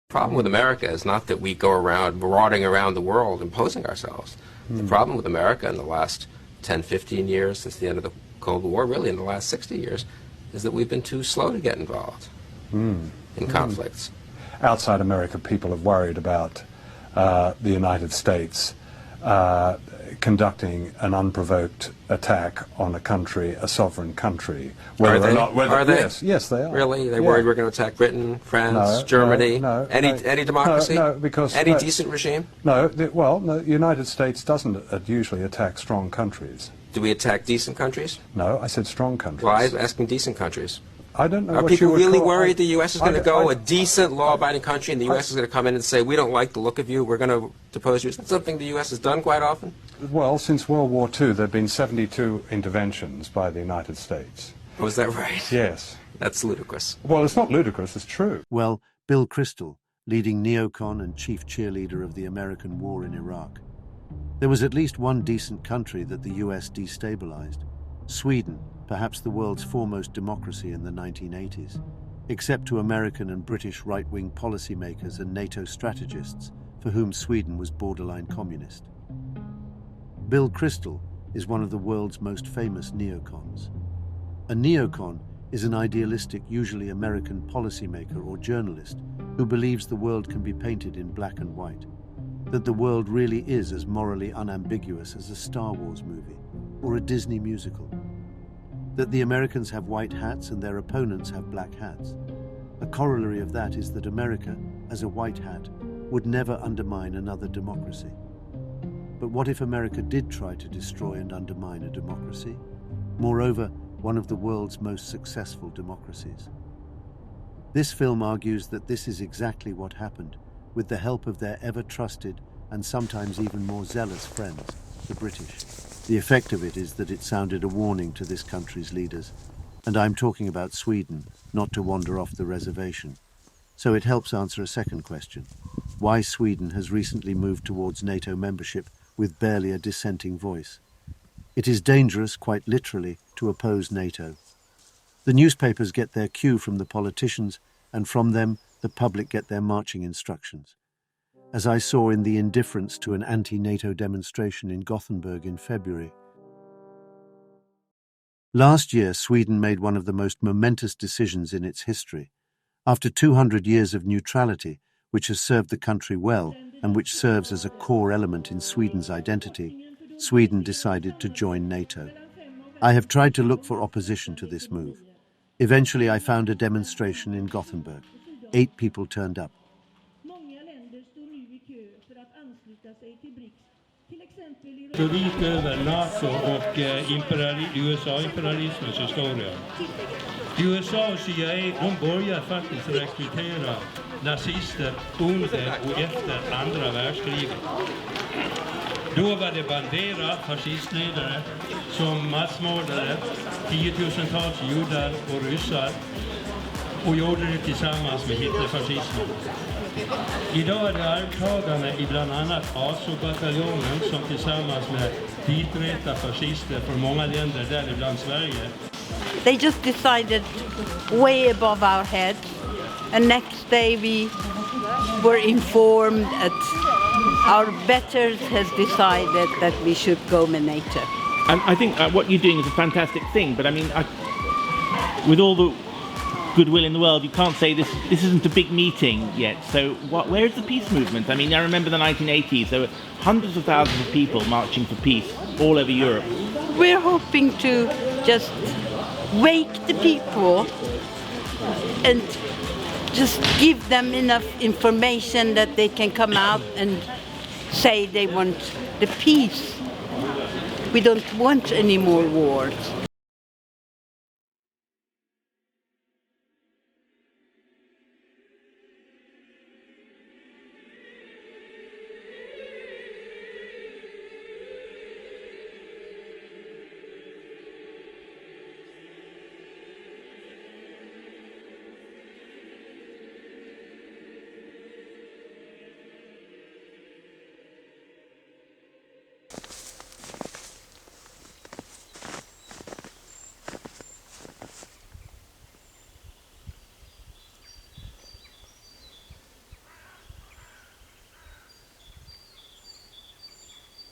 The problem with America is not that we go around marauding around the world imposing ourselves. The problem with America in the last 10, 15 years, since the end of the Cold War, really in the last 60 years, is that we've been too slow to get involved in conflicts. Outside America, people have worried about the United States conducting an unprovoked attack on a country, a sovereign country. Are they? Are they? Yes, they are. Really? They're worried we're going to attack Britain, France, Germany? Any democracy? No, because... Any decent regime? No, the United States doesn't usually attack strong countries. Do we attack decent countries? No, I said strong countries. Well, I'm asking decent countries. I don't know Are what people you would really call, worried the U.S. is going to go, a decent, law-abiding country, and the U.S. is going to come in and say, we don't like the look of you, we're going to depose you? Is that something the U.S. has done quite often? Well, since World War II, there have been 72 interventions by the United States. Oh, is that right? Yes. That's ludicrous. Well, it's not ludicrous, it's true. Well, Bill Kristol, leading neocon and chief cheerleader of the American war in Iraq. There was at least one decent country that the U.S. destabilized. Sweden, perhaps the world's foremost democracy in the 1980s, except to American and British right-wing policymakers and NATO strategists, for whom Sweden was borderline communist. Bill Kristol is one of the world's most famous neocons. A neocon is an idealistic, usually American policymaker or journalist who believes the world can be painted in black and white, that the world really is as morally unambiguous as a Star Wars movie or a Disney musical, that the Americans have white hats and their opponents have black hats. A corollary of that is that America, as a white hat, would never undermine another democracy. But what if America did try to destroy and undermine a democracy? Moreover, one of the world's most successful democracies. This film argues that this is exactly what happened, with the help of their ever-trusted and sometimes even more zealous friends, the British. The effect of it is that it sounded a warning to this country's leaders, and I'm talking about Sweden, not to wander off the reservation. So it helps answer a second question: why Sweden has recently moved towards NATO membership with barely a dissenting voice. It is dangerous, quite literally, to oppose NATO. The newspapers get their cue from the politicians, and from them, the public get their marching instructions. As I saw in the indifference to an anti-NATO demonstration in Gothenburg in February. Last year, Sweden made one of the most momentous decisions in its history. After 200 years of neutrality, which has served the country well and which serves as a core element in Sweden's identity, Sweden decided to join NATO. I have tried to look for opposition to this move. Eventually, I found a demonstration in Gothenburg. 8 people turned up. Historik över Nato och USA-imperialismens historia. USA och CIA, de började faktiskt rekrytera nazister under och efter andra världskriget. Då var det Bandera, fascistledare, som massmördade tiotusentals judar och ryssar och gjorde det tillsammans med Hitlerfascismen. Idag är det arvtagarna i bland annat ASO-bataljonen som tillsammans med diträtta fascister från många länder, däribland Sverige. They just decided way above our heads, and next day we were informed that our betters has decided that we should go with NATO. I think what you're doing is a fantastic thing, but I mean, with all the goodwill in the world, you can't say this isn't a big meeting yet. So where is the peace movement? I mean, I remember the 1980s, there were hundreds of thousands of people marching for peace all over Europe. We're hoping to just wake the people and just give them enough information that they can come out and say they want the peace. We don't want any more wars.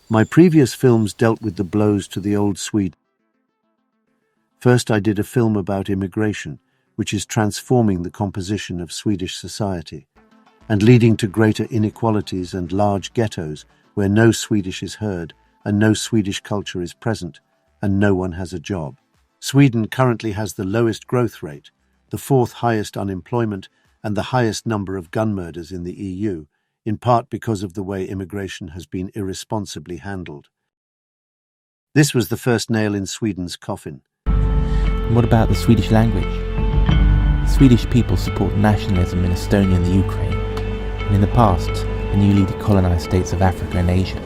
My previous films dealt with the blows to the old Sweden. First, I did a film about immigration, which is transforming the composition of Swedish society and leading to greater inequalities and large ghettos where no Swedish is heard and no Swedish culture is present and no one has a job. Sweden currently has the lowest growth rate, the fourth highest unemployment, and the highest number of gun murders in the EU, in part because of the way immigration has been irresponsibly handled. This was the first nail in Sweden's coffin. And what about the Swedish language? Swedish people support nationalism in Estonia and the Ukraine, and in the past, the newly decolonized states of Africa and Asia.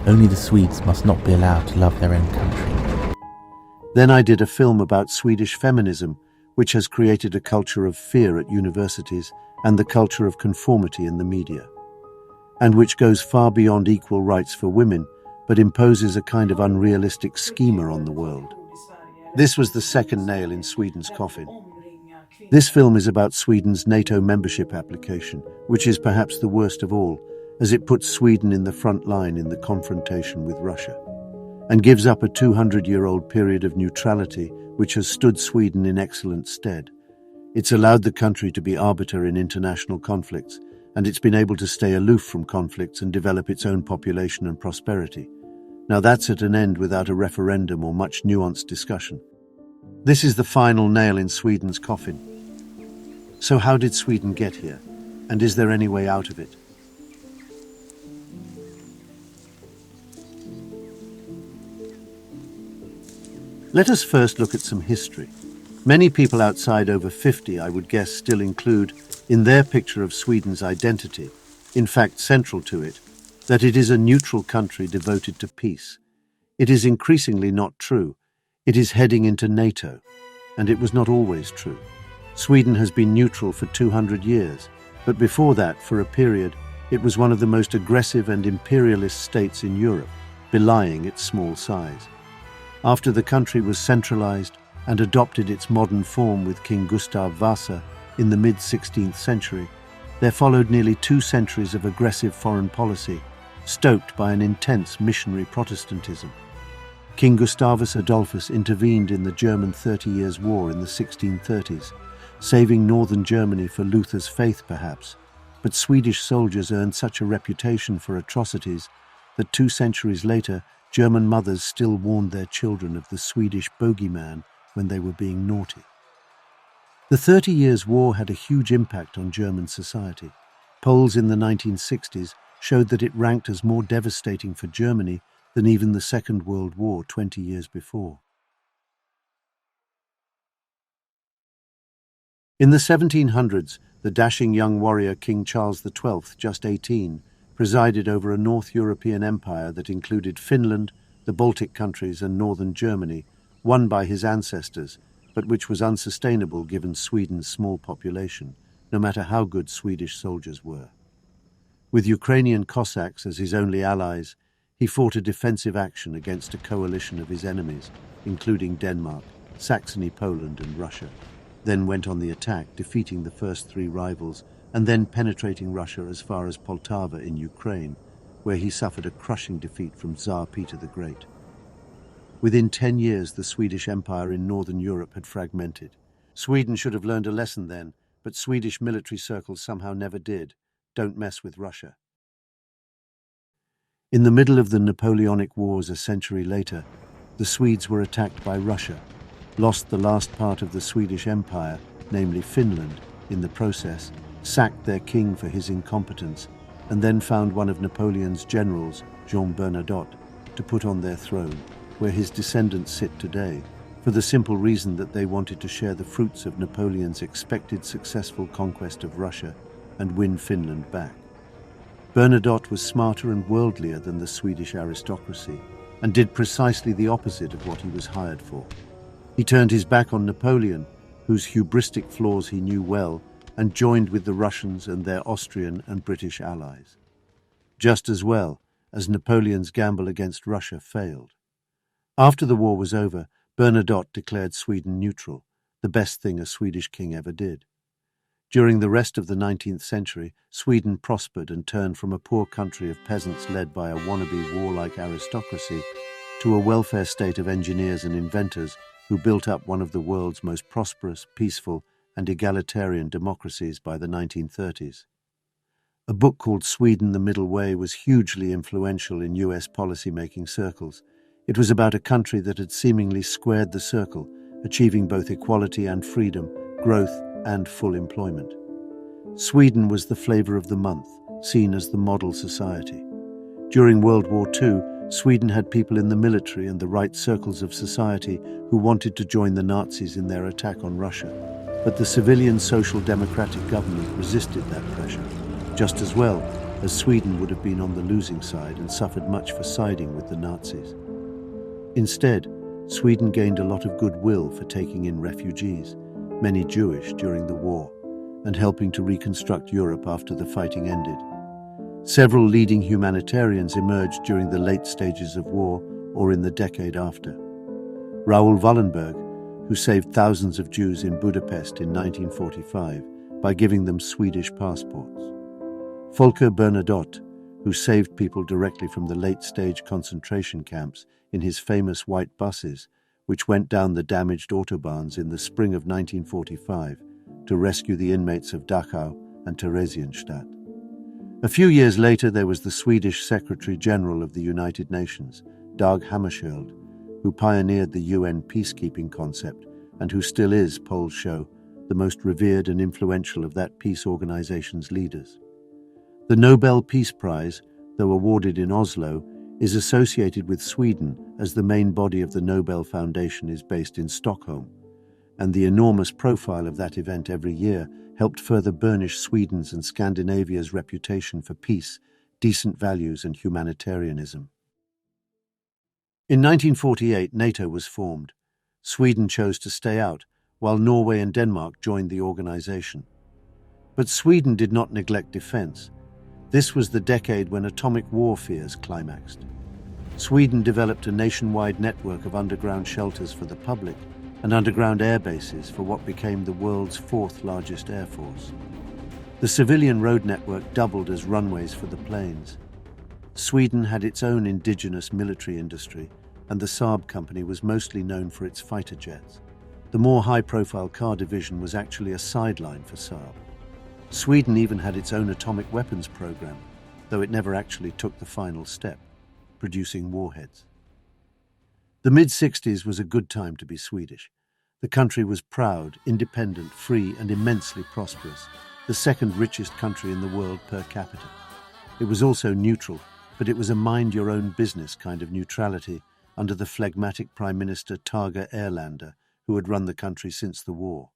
Only the Swedes must not be allowed to love their own country. Then I did a film about Swedish feminism, which has created a culture of fear at universities and the culture of conformity in the media, and which goes far beyond equal rights for women, but imposes a kind of unrealistic schema on the world. This was the second nail in Sweden's coffin. This film is about Sweden's NATO membership application, which is perhaps the worst of all, as it puts Sweden in the front line in the confrontation with Russia, and gives up a 200-year-old period of neutrality which has stood Sweden in excellent stead. It's allowed the country to be arbiter in international conflicts, and it's been able to stay aloof from conflicts and develop its own population and prosperity. Now that's at an end without a referendum or much nuanced discussion. This is the final nail in Sweden's coffin. So how did Sweden get here? And is there any way out of it? Let us first look at some history. Many people outside over 50, I would guess, still include in their picture of Sweden's identity, in fact central to it, that it is a neutral country devoted to peace. It is increasingly not true. It is heading into NATO, and it was not always true. Sweden has been neutral for 200 years, but before that, for a period, it was one of the most aggressive and imperialist states in Europe, belying its small size. After the country was centralized and adopted its modern form with King Gustav Vasa in the mid-16th century, there followed nearly 2 centuries of aggressive foreign policy, stoked by an intense missionary Protestantism. King Gustavus Adolphus intervened in the German 30 Years' War in the 1630s, saving northern Germany for Luther's faith perhaps, but Swedish soldiers earned such a reputation for atrocities that 2 centuries later German mothers still warned their children of the Swedish bogeyman when they were being naughty. The 30 Years' War had a huge impact on German society. Polls in the 1960s showed that it ranked as more devastating for Germany than even the Second World War 20 years before. In the 1700s, the dashing young warrior King Charles XII, just 18, presided over a North European empire that included Finland, the Baltic countries and northern Germany, won by his ancestors, but which was unsustainable given Sweden's small population, no matter how good Swedish soldiers were. With Ukrainian Cossacks as his only allies, he fought a defensive action against a coalition of his enemies, including Denmark, Saxony, Poland and Russia, then went on the attack, defeating the first 3 rivals and then penetrating Russia as far as Poltava in Ukraine, where he suffered a crushing defeat from Tsar Peter the Great. Within 10 years, the Swedish Empire in northern Europe had fragmented. Sweden should have learned a lesson then, but Swedish military circles somehow never did. Don't mess with Russia. In the middle of the Napoleonic Wars a century later, the Swedes were attacked by Russia, lost the last part of the Swedish Empire, namely Finland, in the process, sacked their king for his incompetence, and then found one of Napoleon's generals, Jean Bernadotte, to put on their throne, where his descendants sit today, for the simple reason that they wanted to share the fruits of Napoleon's expected successful conquest of Russia and win Finland back. Bernadotte was smarter and worldlier than the Swedish aristocracy, and did precisely the opposite of what he was hired for. He turned his back on Napoleon, whose hubristic flaws he knew well, and joined with the Russians and their Austrian and British allies. Just as well as Napoleon's gamble against Russia failed. After the war was over, Bernadotte declared Sweden neutral, the best thing a Swedish king ever did. During the rest of the 19th century, Sweden prospered and turned from a poor country of peasants led by a wannabe warlike aristocracy to a welfare state of engineers and inventors who built up one of the world's most prosperous, peaceful, and egalitarian democracies by the 1930s. A book called Sweden, the Middle Way was hugely influential in US policymaking circles. It was about a country that had seemingly squared the circle, achieving both equality and freedom, growth and full employment. Sweden was the flavor of the month, seen as the model society. During World War II, Sweden had people in the military and the right circles of society who wanted to join the Nazis in their attack on Russia. But the civilian social democratic government resisted that pressure, just as well as Sweden would have been on the losing side and suffered much for siding with the Nazis. Instead, Sweden gained a lot of goodwill for taking in refugees, many Jewish, during the war, and helping to reconstruct Europe after the fighting ended. Several leading humanitarians emerged during the late stages of war or in the decade after. Raoul Wallenberg, who saved thousands of Jews in Budapest in 1945 by giving them Swedish passports. Volker Bernadotte, who saved people directly from the late-stage concentration camps in his famous white buses, which went down the damaged autobahns in the spring of 1945 to rescue the inmates of Dachau and Theresienstadt. A few years later, there was the Swedish Secretary-General of the United Nations, Dag Hammarskjöld, who pioneered the UN peacekeeping concept and who still is, polls show, the most revered and influential of that peace organization's leaders. The Nobel Peace Prize, though awarded in Oslo, is associated with Sweden as the main body of the Nobel Foundation is based in Stockholm, and the enormous profile of that event every year helped further burnish Sweden's and Scandinavia's reputation for peace, decent values and humanitarianism. In 1948, Nato was formed. Sweden chose to stay out, while Norway and Denmark joined the organization. But Sweden did not neglect defense. This was the decade when atomic war fears climaxed. Sweden developed a nationwide network of underground shelters for the public and underground air bases for what became the world's fourth largest air force. The civilian road network doubled as runways for the planes. Sweden had its own indigenous military industry, and the Saab company was mostly known for its fighter jets. The more high-profile car division was actually a sideline for Saab. Sweden even had its own atomic weapons program, though it never actually took the final step, producing warheads. The mid-60s was a good time to be Swedish. The country was proud, independent, free, and immensely prosperous, the second richest country in the world per capita. It was also neutral, but it was a mind-your-own-business kind of neutrality under the phlegmatic Prime Minister Tage Erlander, who had run the country since the war.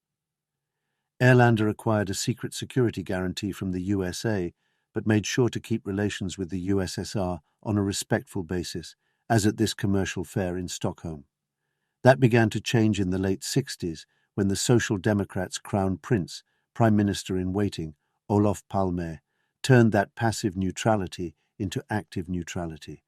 Erlander acquired a secret security guarantee from the USA, but made sure to keep relations with the USSR on a respectful basis, as at this commercial fair in Stockholm. That began to change in the late 60s when the Social Democrats' Crown Prince, Prime Minister-in-waiting, OLOF Palme, turned that passive neutrality into active neutrality.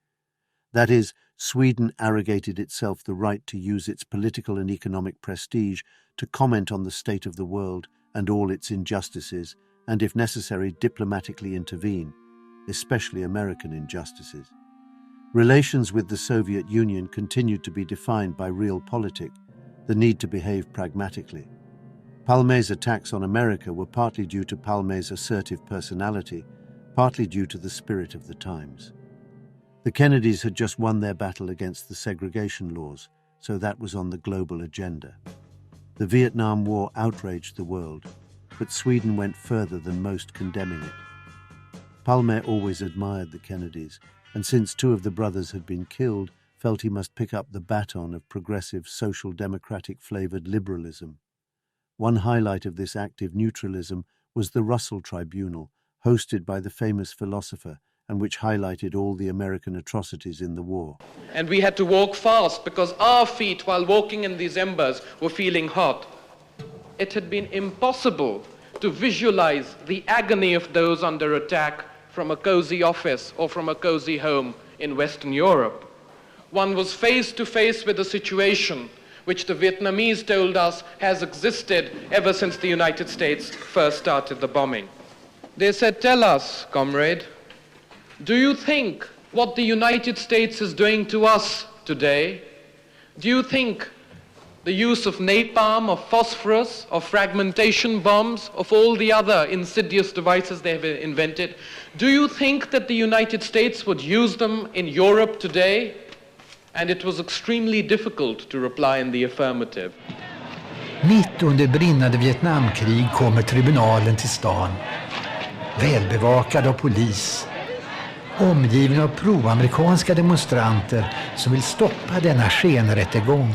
That is, Sweden arrogated itself the right to use its political and economic prestige to comment on the state of the world and all its injustices, and if necessary diplomatically intervene, especially American injustices. Relations with the Soviet Union continued to be defined by realpolitik, the need to behave pragmatically. Palme's attacks on America were partly due to Palme's assertive personality, partly due to the spirit of the times. The Kennedys had just won their battle against the segregation laws, so that was on the global agenda. The Vietnam War outraged the world, but Sweden went further than most, condemning it. Palme always admired the Kennedys, and since two of the brothers had been killed, felt he must pick up the baton of progressive social democratic-flavoured liberalism. One highlight of this active neutralism was the Russell Tribunal, hosted by the famous philosopher, and which highlighted all the American atrocities in the war. And we had to walk fast because our feet, while walking in these embers, were feeling hot. It had been impossible to visualize the agony of those under attack from a cozy office or from a cozy home in Western Europe. One was face to face with a situation which the Vietnamese told us has existed ever since the United States first started the bombing. They said, "Tell us, comrade, do you think what the United States is doing to us today, do you think the use of napalm, of phosphorus, of fragmentation bombs, of all the other insidious devices they have invented, do you think that the United States would use them in Europe today?" And it was extremely difficult to reply in the affirmative. Mitt under brinnande Vietnamkrig kommer tribunalen till stan. Välbevakad av polis. Omgiven av pro-amerikanska demonstranter som vill stoppa denna skenrättegång.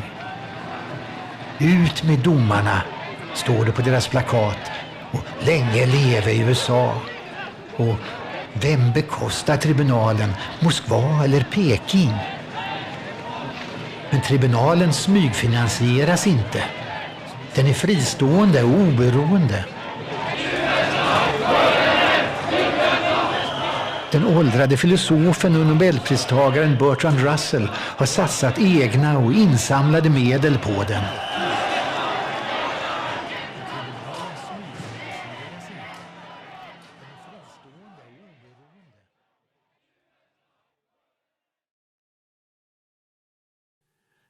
Ut med domarna, står det på deras plakat. Och länge leve i USA. Och vem bekostar tribunalen? Moskva eller Peking? Men tribunalen smygfinansieras inte. Den är fristående och oberoende. Den åldrade filosofen och nobelpristagaren Bertrand Russell har satsat egna och insamlade medel på den.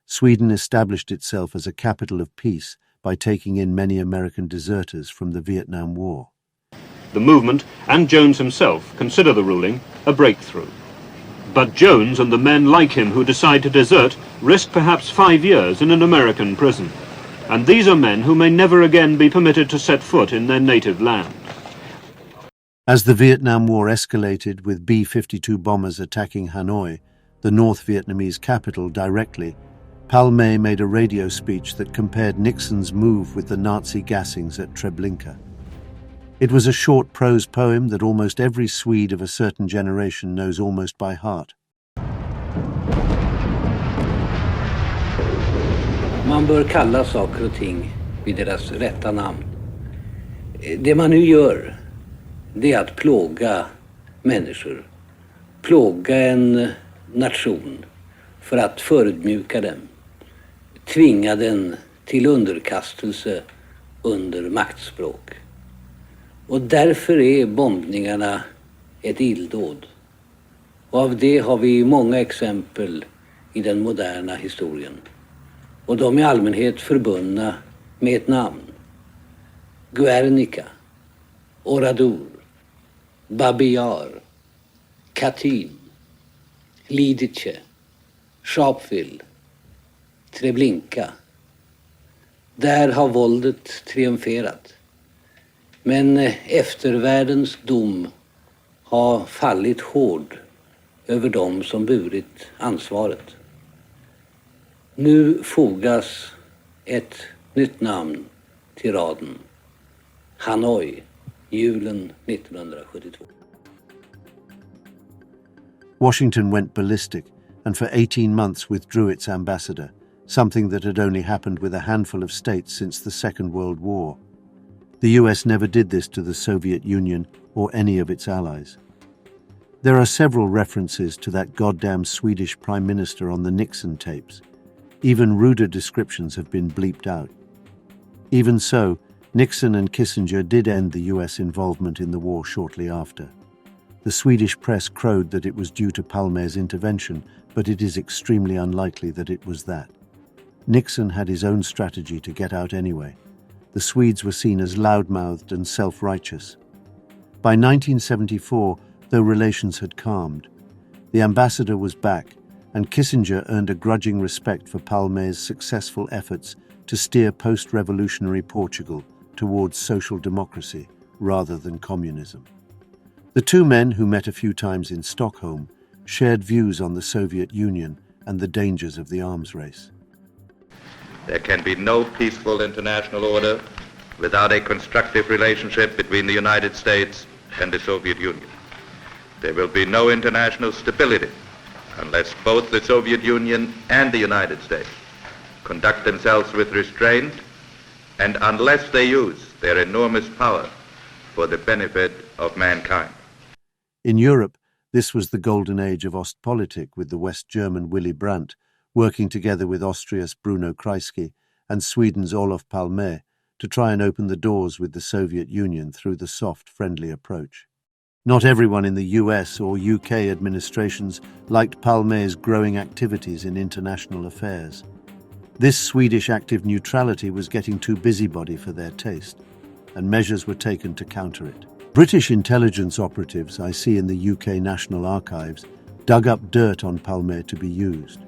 Sweden established itself as a capital of peace by taking in many American deserters from the Vietnam War. The movement and Jones himself consider the ruling a breakthrough. But Jones and the men like him who decide to desert risk perhaps 5 years in an American prison. And these are men who may never again be permitted to set foot in their native land. As the Vietnam War escalated with B-52 bombers attacking Hanoi, the North Vietnamese capital, directly, PALME made a radio speech that compared Nixon's move with the Nazi gassings at Treblinka. It was a short prose poem that almost every Swede of a certain generation knows almost by heart. Man bör kalla saker och ting vid deras rätta namn. Det man nu gör, det är att plåga människor. Plåga en nation för att förödmjuka den. Tvinga den till underkastelse under maktspråk. Och därför är bombningarna ett illdåd. Och av det har vi många exempel i den moderna historien. Och de är i allmänhet förbundna med ett namn. Guernica, Oradour, Babi Yar, Katyn, Lidice, Sharpeville, Treblinka. Där har våldet triumferat. Men eftervärldens dom har fallit hård över dem som burit ansvaret. Nu fogas ett nytt namn till raden. Hanoi, julen 1972. Washington went ballistic and for 18 months withdrew its ambassador, something that had only happened with a handful of states since the Second World War. The US never did this to the Soviet Union or any of its allies. There are several references to that goddamn Swedish Prime Minister on the Nixon tapes. Even ruder descriptions have been bleeped out. Even so, Nixon and Kissinger did end the US involvement in the war shortly after. The Swedish press crowed that it was due to Palme's intervention, but it is extremely unlikely that it was that. Nixon had his own strategy to get out anyway. The Swedes were seen as loudmouthed and self-righteous. By 1974, though relations had calmed, the ambassador was back, and Kissinger earned a grudging respect for Palme's successful efforts to steer post-revolutionary Portugal towards social democracy rather than communism. The two men, who met a few times in Stockholm, shared views on the Soviet Union and the dangers of the arms race. There can be no peaceful international order without a constructive relationship between the United States and the Soviet Union. There will be no international stability unless both the Soviet Union and the United States conduct themselves with restraint and unless they use their enormous power for the benefit of mankind. In Europe, this was the golden age of Ostpolitik with the West German Willy Brandt, working together with Austria's Bruno Kreisky and Sweden's OLOF PALME to try and open the doors with the Soviet Union through the soft, friendly approach. Not everyone in the US or UK administrations liked PALME's growing activities in international affairs. This Swedish active neutrality was getting too busybody for their taste, and measures were taken to counter it. British intelligence operatives I see in the UK National Archives dug up dirt on PALME to be used.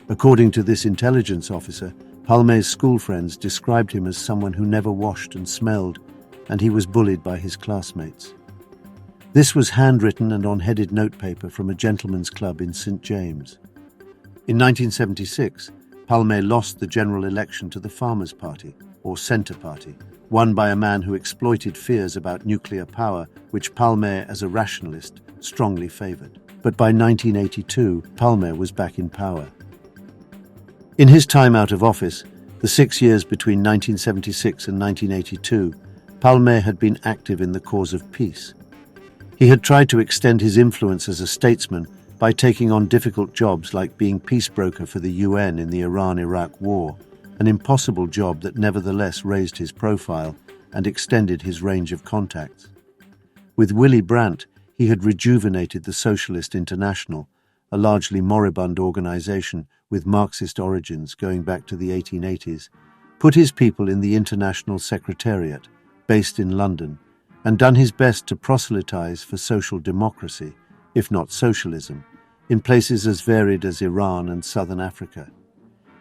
According to this intelligence officer, PALME's school friends described him as someone who never washed and smelled, and he was bullied by his classmates. This was handwritten and on headed notepaper from a gentleman's club in St. James. In 1976, PALME lost the general election to the Farmers' Party, or Centre Party, won by a man who exploited fears about nuclear power, which PALME, as a rationalist, strongly favoured. But by 1982, PALME was back in power. In his time out of office, the 6 years between 1976 and 1982, PALME had been active in the cause of peace. He had tried to extend his influence as a statesman by taking on difficult jobs like being peace broker for the UN in the Iran-Iraq war, an impossible job that nevertheless raised his profile and extended his range of contacts. With Willy Brandt, he had rejuvenated the Socialist International, a largely moribund organization with Marxist origins going back to the 1880s, put his people in the International Secretariat, based in London, and done his best to proselytize for social democracy, if not socialism, in places as varied as Iran and Southern Africa.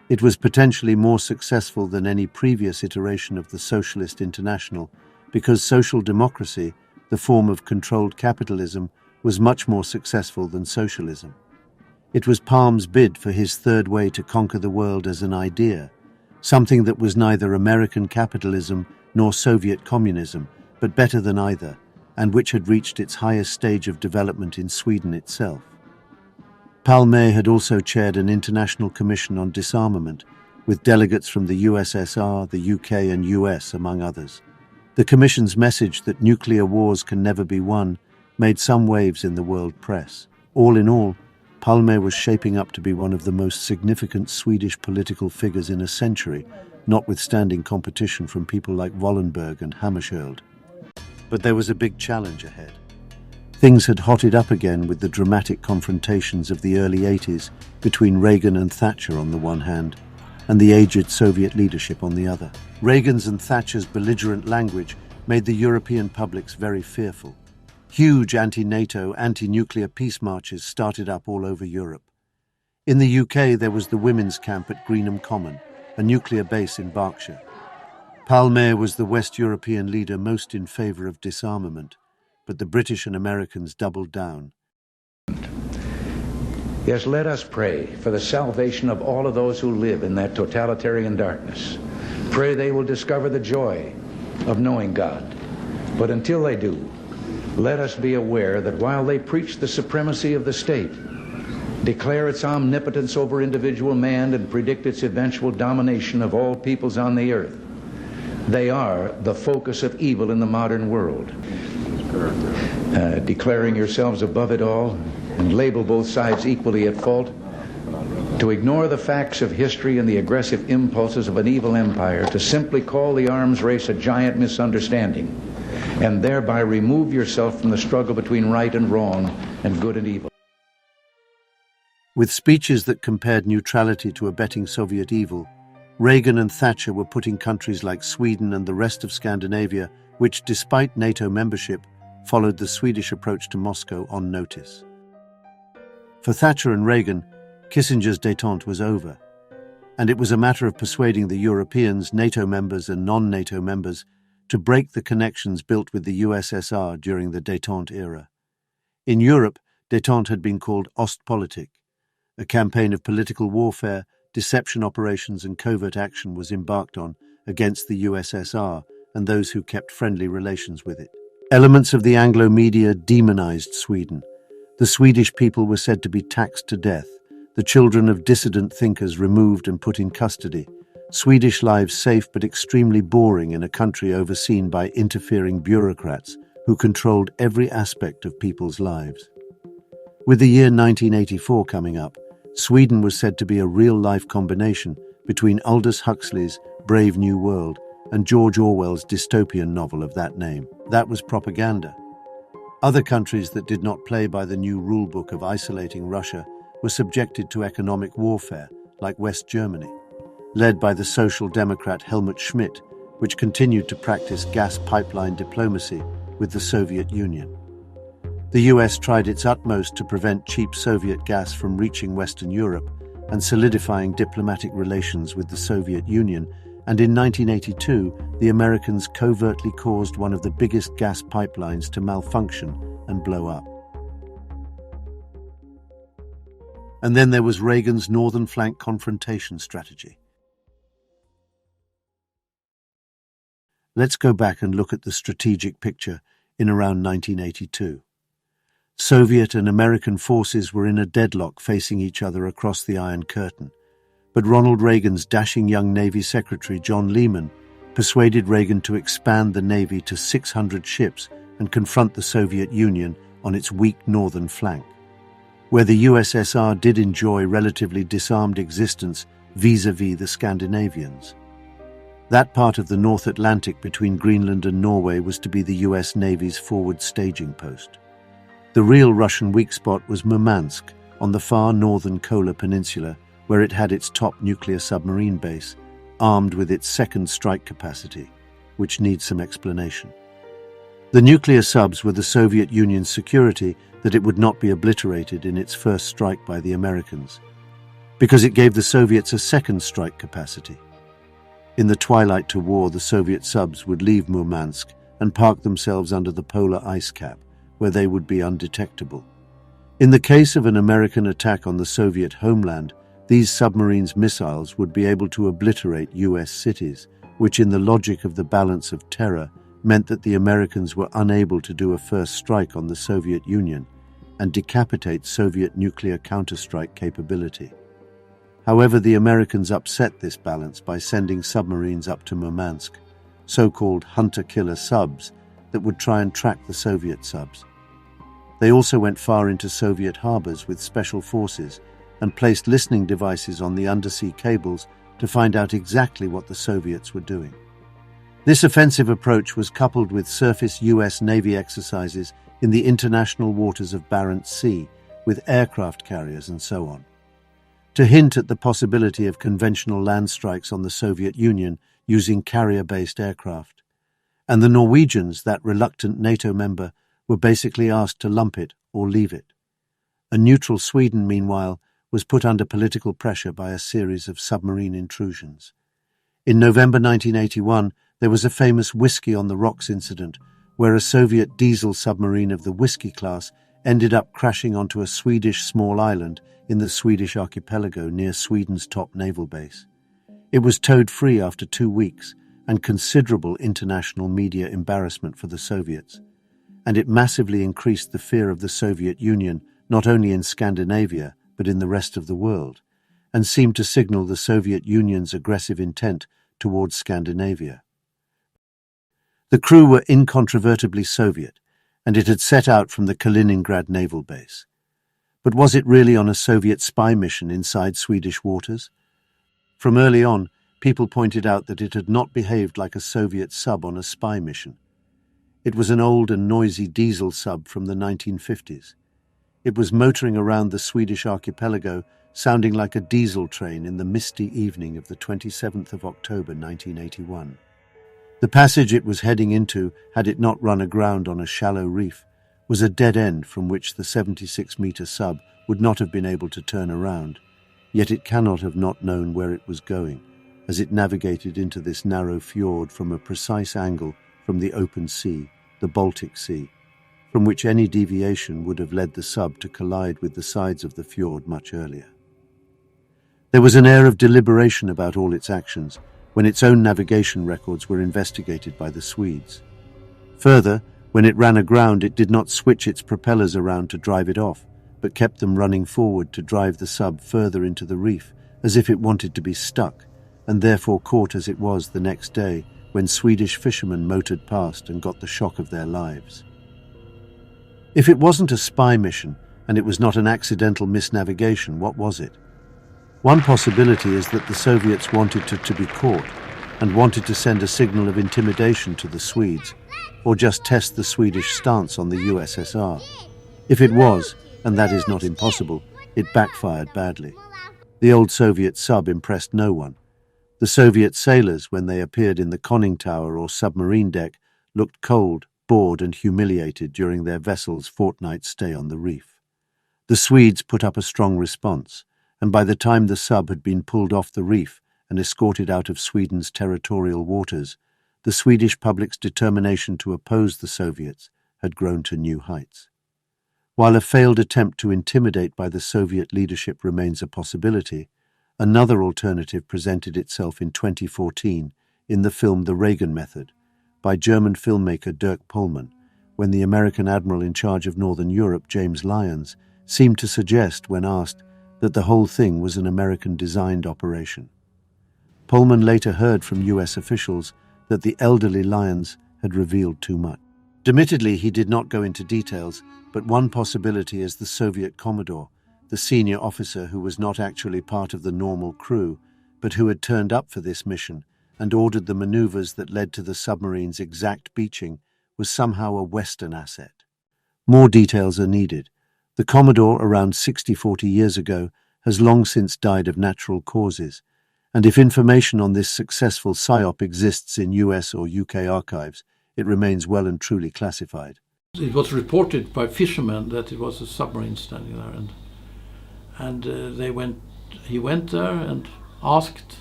It was potentially more successful than any previous iteration of the Socialist International because social democracy, the form of controlled capitalism, was much more successful than socialism. It was Palme's bid for his third way to conquer the world as an idea, something that was neither American capitalism nor Soviet communism, but better than either, and which had reached its highest stage of development in Sweden itself. PALME had also chaired an international commission on disarmament, with delegates from the USSR, the UK and US, among others. The commission's message that nuclear wars can never be won made some waves in the world press. All in all, PALME was shaping up to be one of the most significant Swedish political figures in a century, notwithstanding competition from people like Wallenberg and Hammarskjöld. But there was a big challenge ahead. Things had hotted up again with the dramatic confrontations of the early 80s between Reagan and Thatcher on the one hand, and the aged Soviet leadership on the other. Reagan's and Thatcher's belligerent language made the European publics very fearful. Huge anti-NATO, anti-nuclear peace marches started up all over Europe. In the UK, there was the women's camp at Greenham Common, a nuclear base in Berkshire. PALME was the West European leader most in favour of disarmament, but the British and Americans doubled down. Yes, let us pray for the salvation of all of those who live in that totalitarian darkness. Pray they will discover the joy of knowing God. But until they do, let us be aware that while they preach the supremacy of the state, declare its omnipotence over individual man, and predict its eventual domination of all peoples on the earth, they are the focus of evil in the modern world. Declaring yourselves above it all and label both sides equally at fault, to ignore the facts of history and the aggressive impulses of an evil empire, to simply call the arms race a giant misunderstanding, and thereby remove yourself from the struggle between right and wrong and good and evil. With speeches that compared neutrality to abetting Soviet evil, Reagan and Thatcher were putting countries like Sweden and the rest of Scandinavia, which, despite NATO membership, followed the Swedish approach to Moscow, on notice. For Thatcher and Reagan, Kissinger's détente was over, and it was a matter of persuading the Europeans, NATO members and non-NATO members, to break the connections built with the USSR during the détente era. In Europe, détente had been called Ostpolitik. A campaign of political warfare, deception operations and covert action was embarked on against the USSR and those who kept friendly relations with it. Elements of the Anglo media demonized Sweden. The Swedish people were said to be taxed to death, the children of dissident thinkers removed and put in custody, Swedish lives safe but extremely boring in a country overseen by interfering bureaucrats who controlled every aspect of people's lives. With the year 1984 coming up, Sweden was said to be a real-life combination between Aldous Huxley's Brave New World and George Orwell's dystopian novel of that name. That was propaganda. Other countries that did not play by the new rulebook of isolating Russia were subjected to economic warfare, like West Germany, led by the Social Democrat Helmut Schmidt, which continued to practice gas pipeline diplomacy with the Soviet Union. The US tried its utmost to prevent cheap Soviet gas from reaching Western Europe and solidifying diplomatic relations with the Soviet Union, and in 1982, the Americans covertly caused one of the biggest gas pipelines to malfunction and blow up. And then there was Reagan's northern flank confrontation strategy. Let's go back and look at the strategic picture in around 1982. Soviet and American forces were in a deadlock facing each other across the Iron Curtain, but Ronald Reagan's dashing young Navy Secretary John Lehman persuaded Reagan to expand the Navy to 600 ships and confront the Soviet Union on its weak northern flank, where the USSR did enjoy relatively disarmed existence vis-à-vis the Scandinavians. That part of the North Atlantic between Greenland and Norway was to be the US Navy's forward staging post. The real Russian weak spot was Murmansk, on the far northern Kola Peninsula, where it had its top nuclear submarine base, armed with its second strike capacity, which needs some explanation. The nuclear subs were the Soviet Union's security that it would not be obliterated in its first strike by the Americans, because it gave the Soviets a second strike capacity. In the twilight to war, the Soviet subs would leave Murmansk and park themselves under the polar ice cap, where they would be undetectable. In the case of an American attack on the Soviet homeland, these submarines' missiles would be able to obliterate US cities, which in the logic of the balance of terror meant that the Americans were unable to do a first strike on the Soviet Union and decapitate Soviet nuclear counterstrike capability. However, the Americans upset this balance by sending submarines up to Murmansk, so-called hunter-killer subs, that would try and track the Soviet subs. They also went far into Soviet harbors with special forces and placed listening devices on the undersea cables to find out exactly what the Soviets were doing. This offensive approach was coupled with surface US Navy exercises in the international waters of Barents Sea, with aircraft carriers and so on, to hint at the possibility of conventional land strikes on the Soviet Union using carrier-based aircraft. And the Norwegians, that reluctant NATO member, were basically asked to lump it or leave it. A neutral Sweden, meanwhile, was put under political pressure by a series of submarine intrusions. In November 1981, there was a famous Whiskey on the Rocks incident, where a Soviet diesel submarine of the Whiskey class ended up crashing onto a Swedish small island in the Swedish archipelago near Sweden's top naval base. It was towed free after 2 weeks, and considerable international media embarrassment for the Soviets, and it massively increased the fear of the Soviet Union not only in Scandinavia but in the rest of the world, and seemed to signal the Soviet Union's aggressive intent towards Scandinavia. The crew were incontrovertibly Soviet, and it had set out from the Kaliningrad naval base. But was it really on a Soviet spy mission inside Swedish waters? From early on, people pointed out that it had not behaved like a Soviet sub on a spy mission. It was an old and noisy diesel sub from the 1950s. It was motoring around the Swedish archipelago, sounding like a diesel train in the misty evening of the 27th of October 1981. The passage it was heading into, had it not run aground on a shallow reef, was a dead end from which the 76-metre sub would not have been able to turn around, yet it cannot have not known where it was going, as it navigated into this narrow fjord from a precise angle from the open sea, the Baltic Sea, from which any deviation would have led the sub to collide with the sides of the fjord much earlier. There was an air of deliberation about all its actions when its own navigation records were investigated by the Swedes. Further, when it ran aground, it did not switch its propellers around to drive it off, but kept them running forward to drive the sub further into the reef, as if it wanted to be stuck, and therefore caught as it was the next day when Swedish fishermen motored past and got the shock of their lives. If it wasn't a spy mission, and it was not an accidental misnavigation, what was it? One possibility is that the Soviets wanted to be caught and wanted to send a signal of intimidation to the Swedes, or just test the Swedish stance on the USSR. If it was, and that is not impossible, it backfired badly. The old Soviet sub impressed no one. The Soviet sailors, when they appeared in the conning tower or submarine deck, looked cold, bored and humiliated during their vessel's fortnight stay on the reef. The Swedes put up a strong response, and by the time the sub had been pulled off the reef and escorted out of Sweden's territorial waters, the Swedish public's determination to oppose the Soviets had grown to new heights. While a failed attempt to intimidate by the Soviet leadership remains a possibility, another alternative presented itself in 2014 in the film The Reagan Method by German filmmaker Dirk Pohlmann, when the American admiral in charge of Northern Europe, James Lyons, seemed to suggest, when asked, that the whole thing was an American-designed operation. Pohlmann later heard from US officials that the elderly Lyons had revealed too much. Admittedly, he did not go into details, but one possibility is the Soviet Commodore, the senior officer who was not actually part of the normal crew, but who had turned up for this mission and ordered the maneuvers that led to the submarine's exact beaching, was somehow a Western asset. More details are needed. The Commodore, around 60-40 years ago, has long since died of natural causes, and if information on this successful PSYOP exists in US or UK archives, it remains well and truly classified. It was reported by fishermen that it was a submarine standing there, and he went there and asked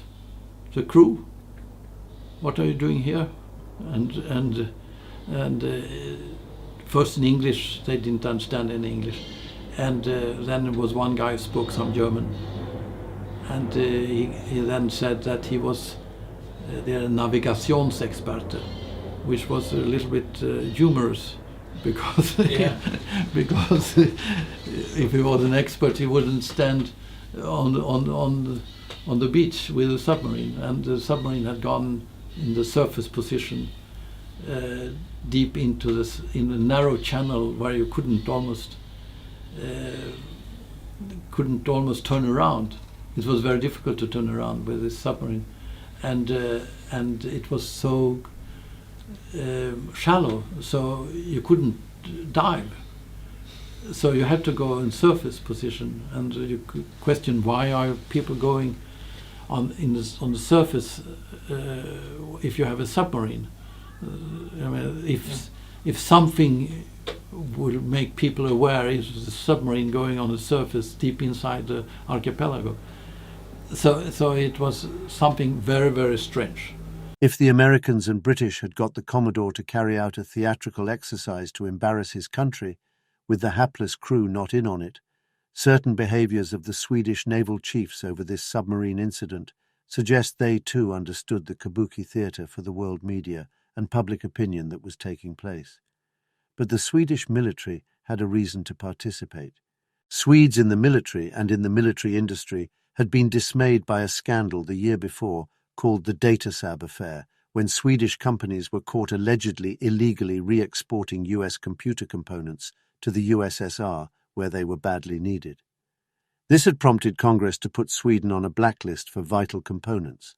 the crew, "What are you doing here?" And first in English, they didn't understand any English, and then there was one guy who spoke some German, and he then said that he was their navigationsexperte, which was a little bit humorous, because because if he was an expert, he wouldn't stand on the beach with a submarine, and the submarine had gone in the surface position deep into in a narrow channel where you couldn't almost turn around. It was very difficult to turn around with this submarine, and it was so shallow, so you couldn't dive. So you had to go in surface position, and you could question, why are people going on the surface if you have a submarine? I mean, if something would make people aware, is the submarine going on the surface deep inside the archipelago. So it was something very, very strange. If the Americans and British had got the Commodore to carry out a theatrical exercise to embarrass his country, with the hapless crew not in on it, certain behaviours of the Swedish naval chiefs over this submarine incident suggest they too understood the kabuki theatre for the world media and public opinion that was taking place. But the Swedish military had a reason to participate. Swedes in the military and in the military industry had been dismayed by a scandal the year before called the Datasab affair, when Swedish companies were caught allegedly illegally re-exporting US computer components to the USSR, where they were badly needed. This had prompted Congress to put Sweden on a blacklist for vital components.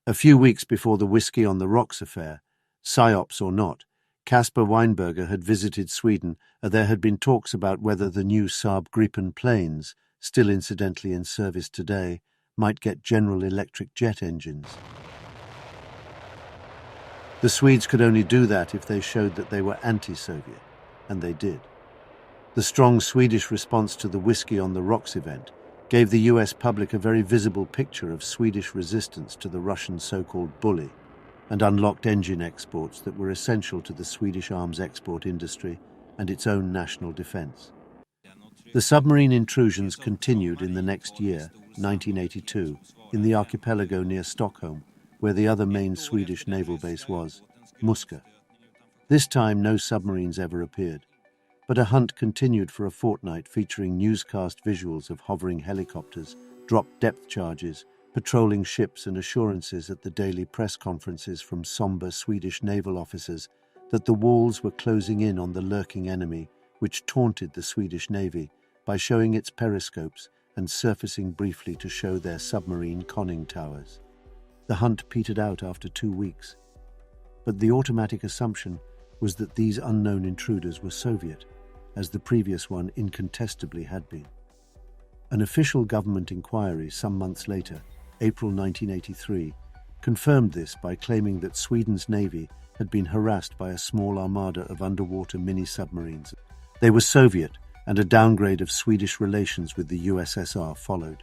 A few weeks before the Whiskey on the Rocks affair, PSYOPs or not, Caspar Weinberger had visited Sweden, and there had been talks about whether the new Saab Gripen planes, still incidentally in service today, might get General Electric jet engines. The Swedes could only do that if they showed that they were anti-Soviet, and they did. The strong Swedish response to the Whiskey on the Rocks event gave the US public a very visible picture of Swedish resistance to the Russian so-called bully, and unlocked engine exports that were essential to the Swedish arms export industry and its own national defence. The submarine intrusions continued in the next year, 1982, in the archipelago near Stockholm, where the other main Swedish naval base was, Muska. This time no submarines ever appeared, but a hunt continued for a fortnight featuring newscast visuals of hovering helicopters, dropped depth charges, patrolling ships and assurances at the daily press conferences from somber Swedish naval officers that the walls were closing in on the lurking enemy, which taunted the Swedish Navy by showing its periscopes and surfacing briefly to show their submarine conning towers. The hunt petered out after 2 weeks, but the automatic assumption was that these unknown intruders were Soviet, as the previous one incontestably had been. An official government inquiry some months later, April 1983, confirmed this by claiming that Sweden's navy had been harassed by a small armada of underwater mini-submarines. They were Soviet, and a downgrade of Swedish relations with the USSR followed.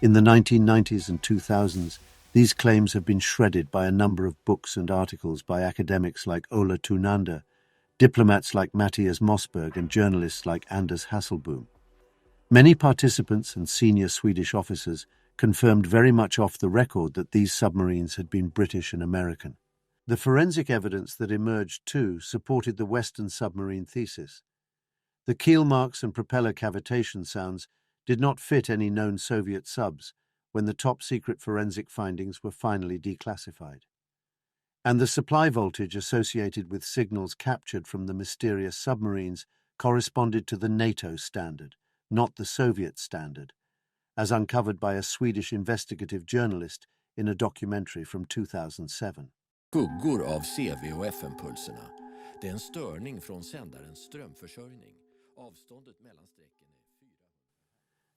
In the 1990s and 2000s, these claims have been shredded by a number of books and articles by academics like Ola Thunander, diplomats like Mattias Mossberg, and journalists like Anders Hasselboom. Many participants and senior Swedish officers confirmed very much off the record that these submarines had been British and American. The forensic evidence that emerged too supported the Western submarine thesis. The keel marks and propeller cavitation sounds did not fit any known Soviet subs when the top-secret forensic findings were finally declassified. And the supply voltage associated with signals captured from the mysterious submarines corresponded to the Nato standard, not the Soviet standard, as uncovered by a Swedish investigative journalist in a documentary from 2007. Skuggor av CV- och FM-pulserna. Det är en störning från sändarens strömförsörjning. Avståndet mellan strecken är 4.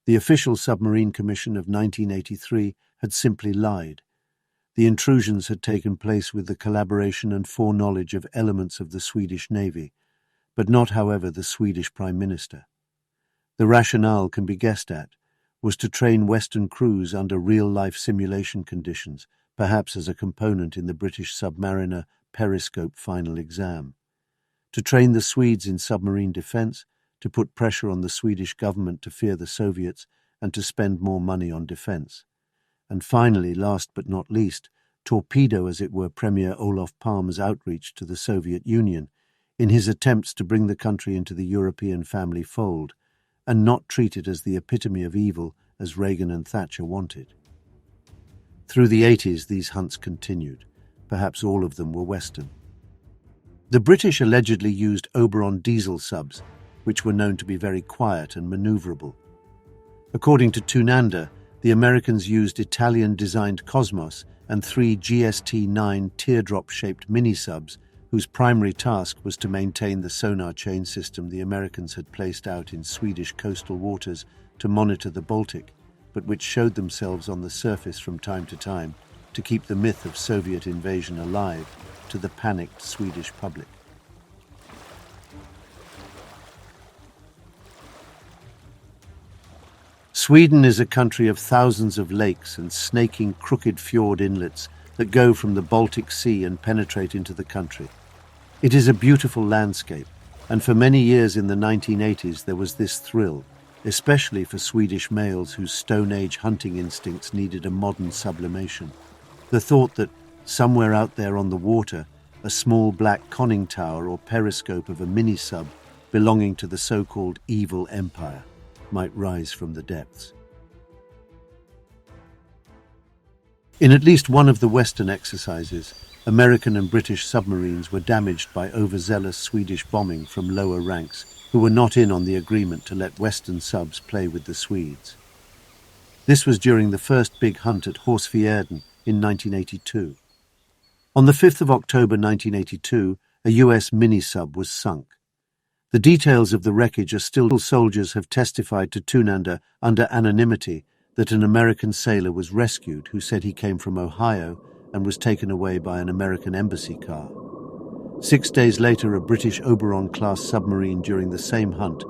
The official Submarine Commission of 1983 had simply lied. The intrusions had taken place with the collaboration and foreknowledge of elements of the Swedish Navy, but not, however, the Swedish Prime Minister. The rationale can be guessed at, was to train Western crews under real-life simulation conditions, perhaps as a component in the British submariner Periscope final exam. To train the Swedes in submarine defence, to put pressure on the Swedish government to fear the Soviets, and to spend more money on defence. And finally, last but not least, torpedo, as it were, Premier OLOF Palme's outreach to the Soviet Union in his attempts to bring the country into the European family fold, and not treat it as the epitome of evil as Reagan and Thatcher wanted. Through the 80s, these hunts continued. Perhaps all of them were Western. The British allegedly used Oberon diesel subs, which were known to be very quiet and manoeuvrable. According to Thunander, the Americans used Italian-designed Cosmos and 3 GST-9 teardrop-shaped mini-subs whose primary task was to maintain the sonar chain system the Americans had placed out in Swedish coastal waters to monitor the Baltic, but which showed themselves on the surface from time to time to keep the myth of Soviet invasion alive to the panicked Swedish public. Sweden is a country of thousands of lakes and snaking crooked fjord inlets that go from the Baltic Sea and penetrate into the country. It is a beautiful landscape, and for many years in the 1980s there was this thrill, especially for Swedish males whose Stone Age hunting instincts needed a modern sublimation. The thought that, somewhere out there on the water, a small black conning tower or periscope of a mini-sub belonging to the so-called evil empire might rise from the depths. In at least one of the Western exercises, American and British submarines were damaged by overzealous Swedish bombing from lower ranks who were not in on the agreement to let Western subs play with the Swedes. This was during the first big hunt at Horsfjärden in 1982. On the 5th of October 1982, a US mini-sub was sunk. The details of the wreckage are still. Soldiers have testified to Thunander under anonymity that an American sailor was rescued who said he came from Ohio and was taken away by an American embassy car. 6 days later, a British Oberon-class submarine during the same hunt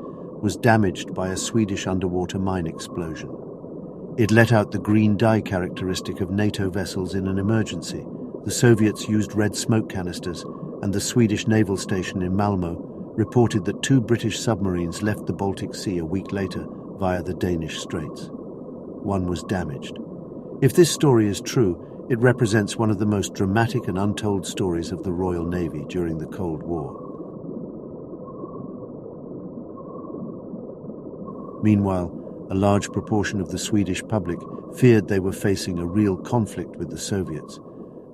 was damaged by a Swedish underwater mine explosion. It let out the green dye characteristic of NATO vessels in an emergency. The Soviets used red smoke canisters, and the Swedish naval station in Malmö reported that 2 British submarines left the Baltic Sea a week later via the Danish Straits. One was damaged. If this story is true, it represents one of the most dramatic and untold stories of the Royal Navy during the Cold War. Meanwhile, a large proportion of the Swedish public feared they were facing a real conflict with the Soviets,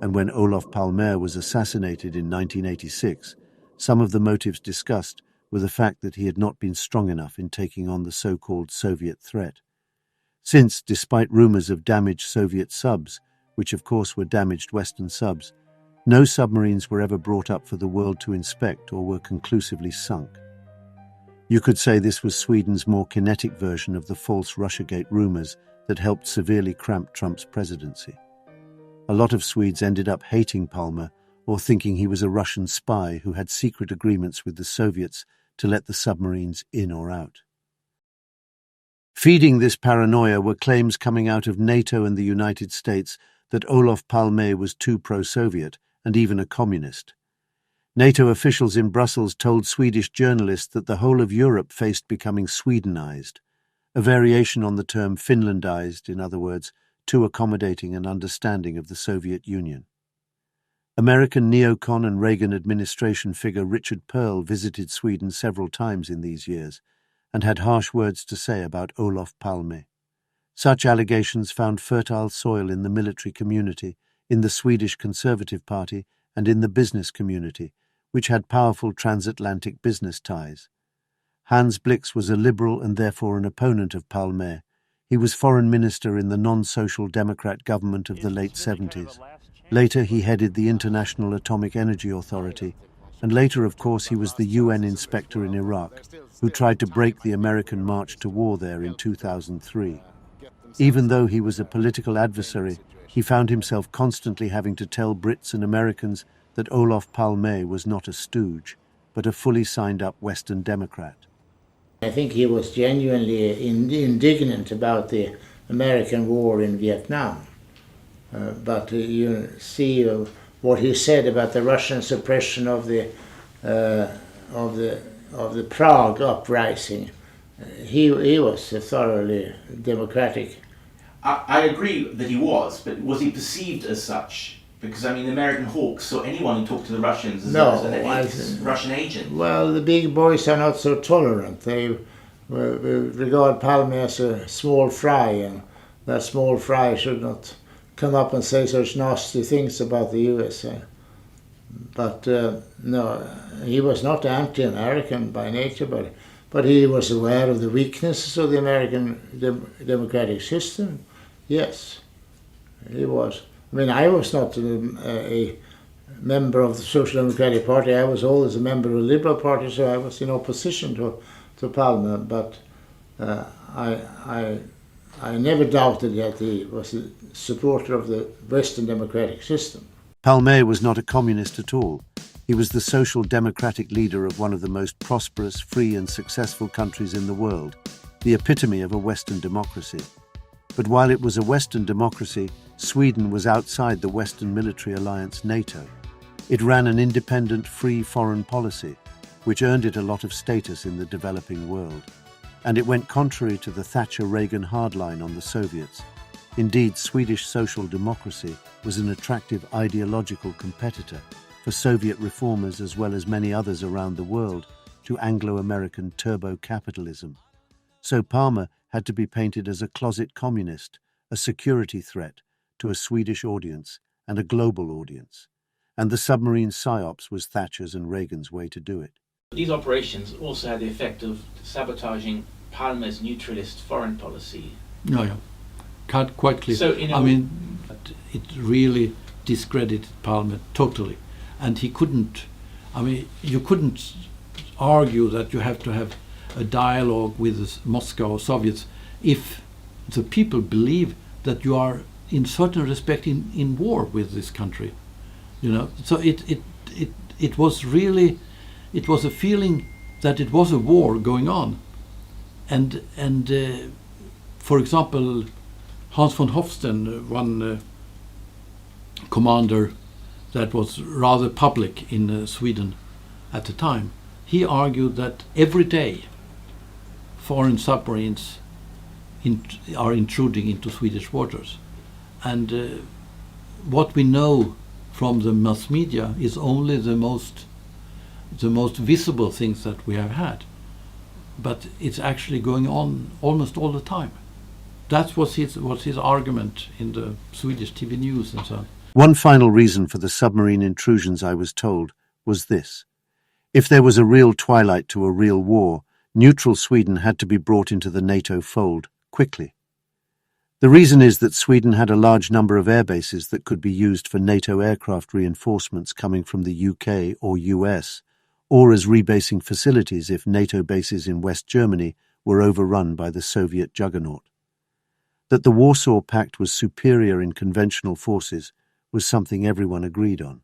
and when OLOF Palme was assassinated in 1986, some of the motives discussed were the fact that he had not been strong enough in taking on the so-called Soviet threat. since, despite rumours of damaged Soviet subs, which of course were damaged Western subs, no submarines were ever brought up for the world to inspect or were conclusively sunk. You could say this was Sweden's more kinetic version of the false Russiagate rumours that helped severely cramp Trump's presidency. A lot of Swedes ended up hating PALME or thinking he was a Russian spy who had secret agreements with the Soviets to let the submarines in or out. Feeding this paranoia were claims coming out of NATO and the United States that OLOF PALME was too pro-Soviet and even a communist. NATO officials in Brussels told Swedish journalists that the whole of Europe faced becoming Swedenized, a variation on the term Finlandized, in other words, too accommodating and understanding of the Soviet Union. American neocon and Reagan administration figure Richard Perle visited Sweden several times in these years and had harsh words to say about OLOF PALME. Such allegations found fertile soil in the military community, in the Swedish Conservative Party, and in the business community, which had powerful transatlantic business ties. Hans Blix was a liberal and therefore an opponent of PALME. He was foreign minister in the non-social Democrat government of the late 70s. Later he headed the International Atomic Energy Authority, and later, of course, he was the UN inspector in Iraq, who tried to break the American march to war there in 2003. Even though he was a political adversary, he found himself constantly having to tell Brits and Americans that OLOF PALME was not a stooge, but a fully signed-up Western Democrat. I think he was genuinely indignant about the American war in Vietnam. But you see what he said about the Russian suppression of the Prague uprising. He was thoroughly democratic. I agree that he was, but was he perceived as such? Because, I mean, the American hawks saw anyone who talked to the Russians as a Russian agent. Well, the big boys are not so tolerant. They regard PALME as a small fry, and that small fry should not come up and say such nasty things about the USA. But no, he was not anti-American by nature, but he was aware of the weaknesses of the American democratic system. Yes, he was. I mean, I was not a member of the Social Democratic Party. I was always a member of the Liberal Party, so I was in opposition to PALME. But I never doubted that he was a supporter of the Western democratic system. PALME was not a communist at all. He was the social democratic leader of one of the most prosperous, free and successful countries in the world, the epitome of a Western democracy. But while it was a Western democracy, Sweden was outside the Western military alliance NATO. It ran an independent, free foreign policy, which earned it a lot of status in the developing world. And it went contrary to the Thatcher-Reagan hardline on the Soviets. Indeed, Swedish social democracy was an attractive ideological competitor for Soviet reformers as well as many others around the world to Anglo-American turbo-capitalism. So PALME had to be painted as a closet communist, a security threat to a Swedish audience and a global audience. And the submarine psyops was Thatcher's and Reagan's way to do it. These operations also had the effect of sabotaging PALME's neutralist foreign policy. Yeah. Quite clear. So, I mean, it really discredited PALME totally. And he couldn't, I mean, you couldn't argue that you have to have a dialogue with Moscow or Soviets if the people believe that you are in certain respect in war with this country. You know, so it was really, it was a feeling that it was a war going on. And for example, Hans von Hofsten, one commander that was rather public in Sweden at the time, he argued that every day foreign submarines are intruding into Swedish waters. And what we know from the mass media is only the most visible things that we have had. But it's actually going on almost all the time. That was his argument in the Swedish TV news and so on. One final reason for the submarine intrusions, I was told, was this. If there was a real twilight to a real war, neutral Sweden had to be brought into the NATO fold quickly. The reason is that Sweden had a large number of air bases that could be used for NATO aircraft reinforcements coming from the UK or US, or as rebasing facilities if NATO bases in West Germany were overrun by the Soviet juggernaut. That the Warsaw Pact was superior in conventional forces was something everyone agreed on.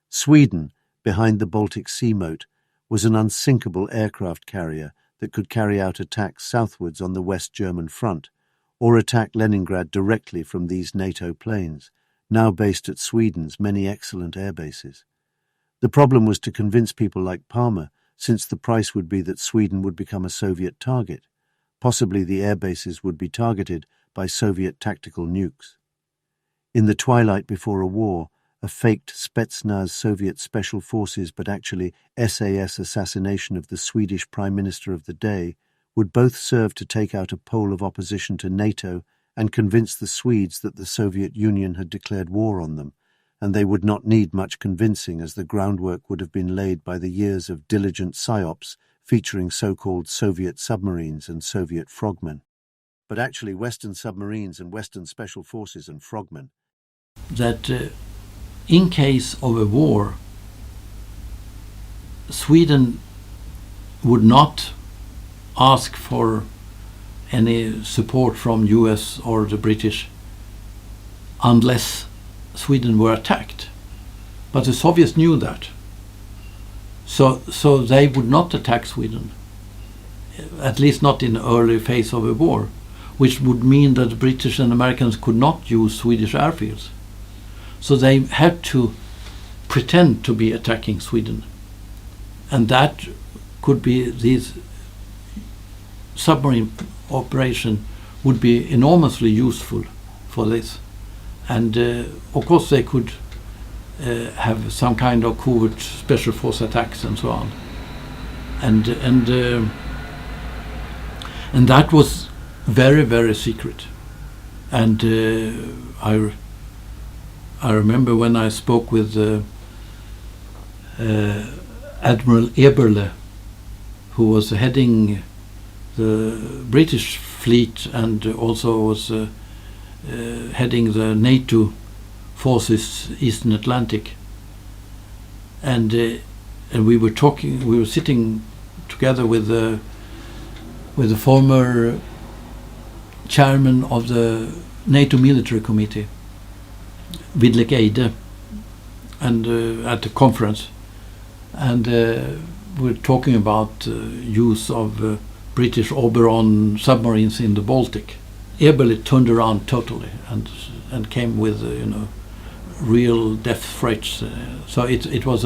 Sweden, behind the Baltic Sea moat, was an unsinkable aircraft carrier that could carry out attacks southwards on the West German front, or attack Leningrad directly from these NATO planes, now based at Sweden's many excellent air bases. The problem was to convince people like PALME, since the price would be that Sweden would become a Soviet target. Possibly the air bases would be targeted by Soviet tactical nukes. In the twilight before a war, a faked Spetsnaz Soviet Special Forces but actually SAS assassination of the Swedish Prime Minister of the day would both serve to take out a pole of opposition to NATO and convince the Swedes that the Soviet Union had declared war on them, and they would not need much convincing as the groundwork would have been laid by the years of diligent psyops featuring so-called Soviet submarines and Soviet frogmen. But actually Western submarines and Western Special Forces and frogmen. That in case of a war, Sweden would not ask for any support from US or the British unless Sweden were attacked. But the Soviets knew that. So they would not attack Sweden, at least not in the early phase of a war, which would mean that the British and Americans could not use Swedish airfields. So they had to pretend to be attacking Sweden. And that could be, these submarine operation would be enormously useful for this. And of course they could have some kind of covert special force attacks and so on. And that was very, very secret. And I remember when I spoke with Admiral Eberle, who was heading the British fleet and also was heading the NATO forces Eastern Atlantic, and we were sitting together with the former chairman of the NATO Military Committee, Vidlek Eide, and at the conference, and we're talking about use of British Oberon submarines in the Baltic. Eberle turned around totally and came with real death threats. So it was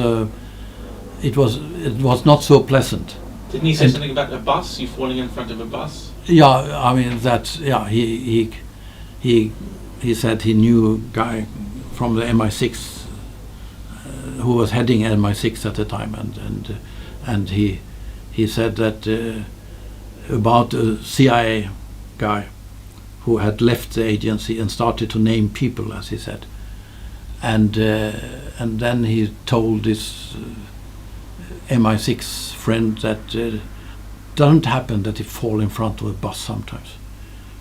not so pleasant. Didn't he say something about a bus? You falling in front of a bus? Yeah, I mean that's he said he knew a guy from the MI6 who was heading MI6 at the time, and he said that about a CIA guy who had left the agency and started to name people, as he said, and then he told this MI6 friend that doesn't happen that he fall in front of a bus sometimes,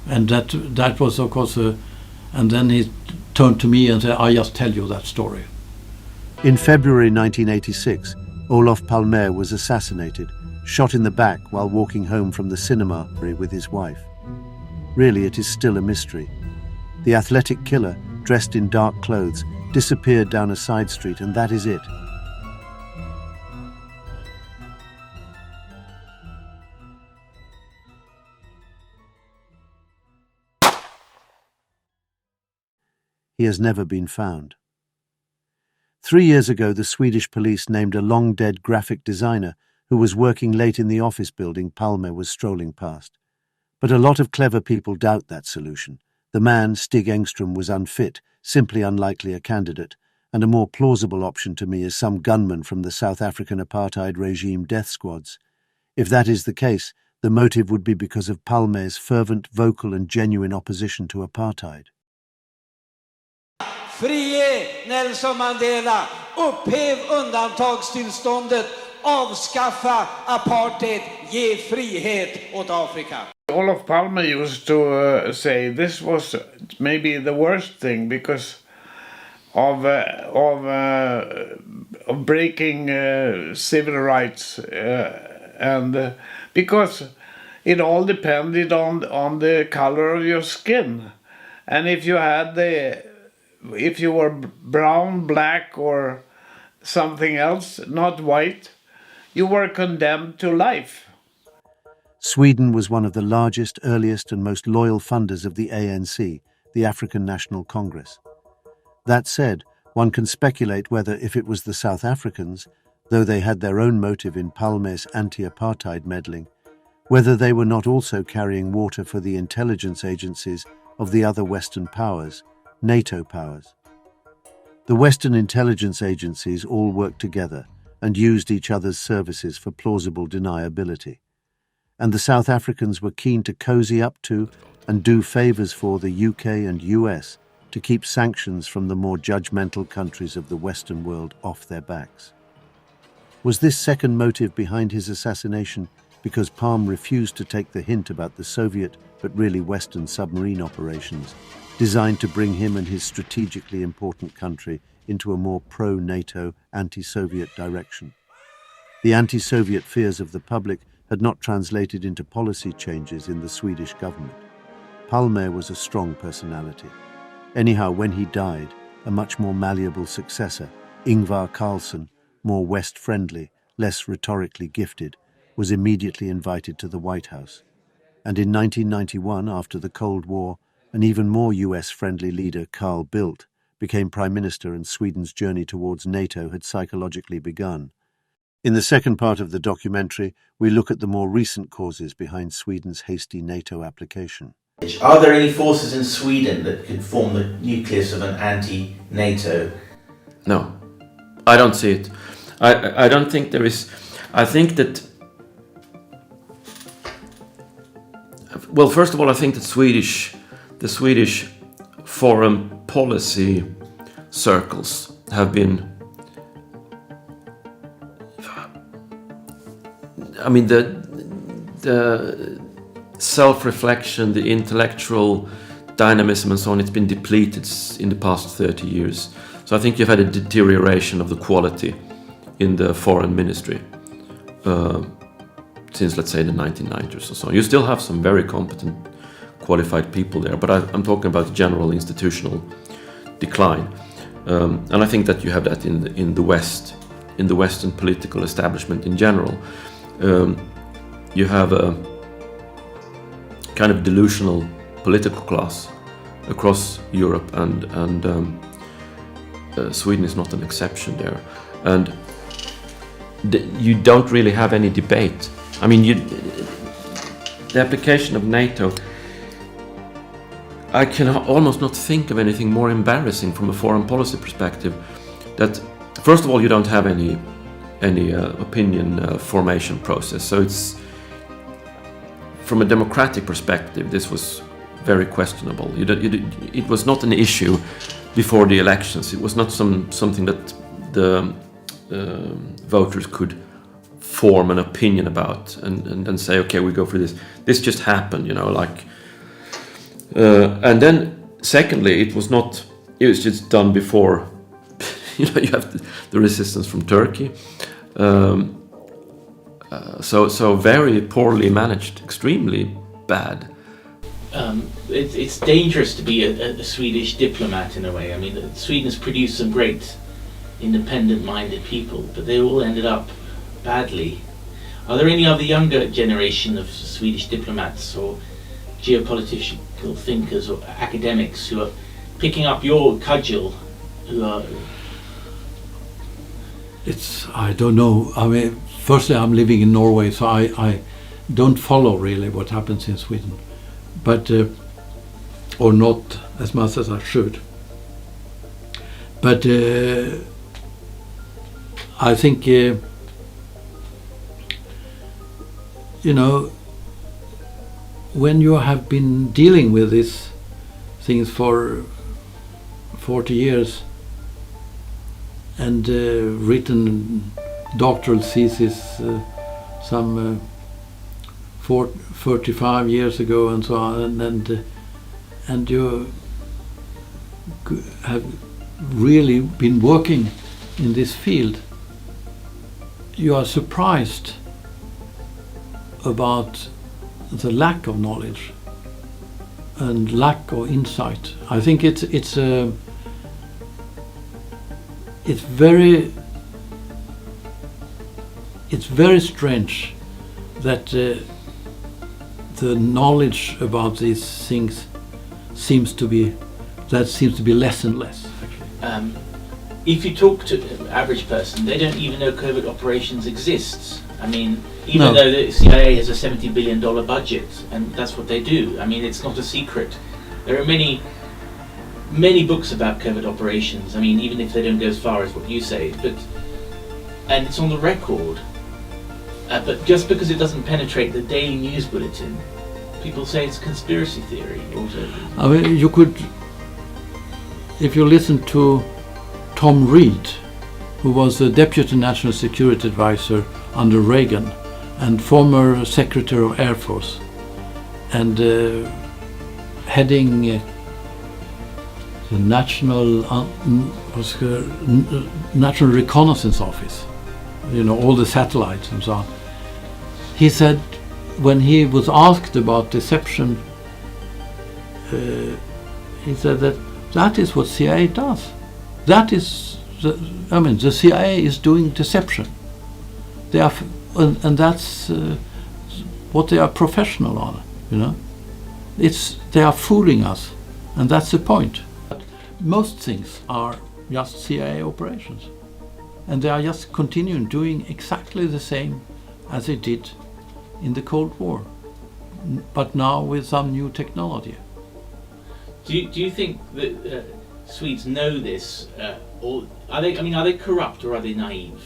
and that was of course and then he turned to me and said, "I just tell you that story." In February 1986, OLOF Palme was assassinated, shot in the back while walking home from the cinema with his wife. Really, it is still a mystery. The athletic killer, dressed in dark clothes, disappeared down a side street, and that is it. He has never been found. 3 years ago, the Swedish police named a long-dead graphic designer who was working late in the office building Palme was strolling past. But a lot of clever people doubt that solution. The man, Stig Engström, was unfit, simply unlikely a candidate, and a more plausible option to me is some gunman from the South African apartheid regime death squads. If that is the case, the motive would be because of Palme's fervent, vocal and genuine opposition to apartheid. Frige Nelson Mandela, upphäv undantagstillståndet, avskaffa apartheid, ge frihet åt Afrika. OLOF PALME used to say this was maybe the worst thing because of breaking civil rights and because it all depended on the color of your skin, and if you were brown, black, or something else, not white, you were condemned to life. Sweden was one of the largest, earliest and most loyal funders of the ANC, the African National Congress. That said, one can speculate whether, if it was the South Africans, though they had their own motive in PALME's anti-apartheid meddling, whether they were not also carrying water for the intelligence agencies of the other Western powers, NATO powers. The Western intelligence agencies all worked together and used each other's services for plausible deniability. And the South Africans were keen to cozy up to and do favours for the UK and US to keep sanctions from the more judgmental countries of the Western world off their backs. Was this second motive behind his assassination because PALME refused to take the hint about the Soviet but really Western submarine operations designed to bring him and his strategically important country into a more pro-NATO, anti-Soviet direction? The anti-Soviet fears of the public had not translated into policy changes in the Swedish government. PALME was a strong personality. Anyhow, when he died, a much more malleable successor, Ingvar Carlsson, more West-friendly, less rhetorically gifted, was immediately invited to the White House. And in 1991, after the Cold War, an even more US-friendly leader, Carl Bildt, became Prime Minister and Sweden's journey towards NATO had psychologically begun. In the second part of the documentary, we look at the more recent causes behind Sweden's hasty NATO application. Are there any forces in Sweden that could form the nucleus of an anti-NATO? No, I don't see it. I don't think there is. I think that, well, first of all, I think that the Swedish foreign policy circles have been, I mean, the self-reflection, the intellectual dynamism and so on, it's been depleted in the past 30 years. So I think you've had a deterioration of the quality in the foreign ministry since, let's say, the 1990s or so. You still have some very competent, qualified people there, but I'm talking about general institutional decline. And I think that you have that in the West, in the Western political establishment in general. You have a kind of delusional political class across Europe, and Sweden is not an exception there. And you don't really have any debate. I mean, the application of NATO, I can almost not think of anything more embarrassing from a foreign policy perspective. That, first of all, you don't have any opinion formation process. So it's, from a democratic perspective, this was very questionable. It was not an issue before the elections. It was not something that the voters could form an opinion about and then say, okay, we go for this. This just happened, you know, like. And then, secondly, it was just done before. You know, you have the resistance from Turkey. So very poorly managed, extremely bad. It's dangerous to be a Swedish diplomat in a way. I mean, Sweden has produced some great independent-minded people, but they all ended up badly. Are there any other younger generation of Swedish diplomats or geopolitical thinkers or academics who are picking up your cudgel, who are... I don't know. I mean, firstly, I'm living in Norway, so I don't follow really what happens in Sweden, but or not as much as I should. But I think you know, when you have been dealing with these things for 40 years and written doctoral thesis some 35 years ago and so on, and you have really been working in this field, you are surprised about the lack of knowledge and lack of insight. I think it's very strange that the knowledge about these things seems to be less and less. If you talk to an average person, they don't even know covert operations exists. I mean, even though the CIA has a $70 billion budget, and that's what they do. I mean, it's not a secret. There are many books about covert operations. I mean, even if they don't go as far as what you say, and it's on the record. But just because it doesn't penetrate the daily news bulletin, people say it's conspiracy theory. I mean, you could, if you listen to Tom Reed, who was the Deputy National Security Advisor under Reagan and former Secretary of Air Force, and heading the National Reconnaissance Office, you know, all the satellites and so on. He said, when he was asked about deception, he said that is what CIA does. That is, the CIA is doing deception. They are, and that's what they are professional on. You know, they are fooling us, and that's the point. But most things are just CIA operations, and they are just continuing doing exactly the same as they did in the Cold War, but now with some new technology. Do you think that Swedes know this, or are they? I mean, are they corrupt or are they naive?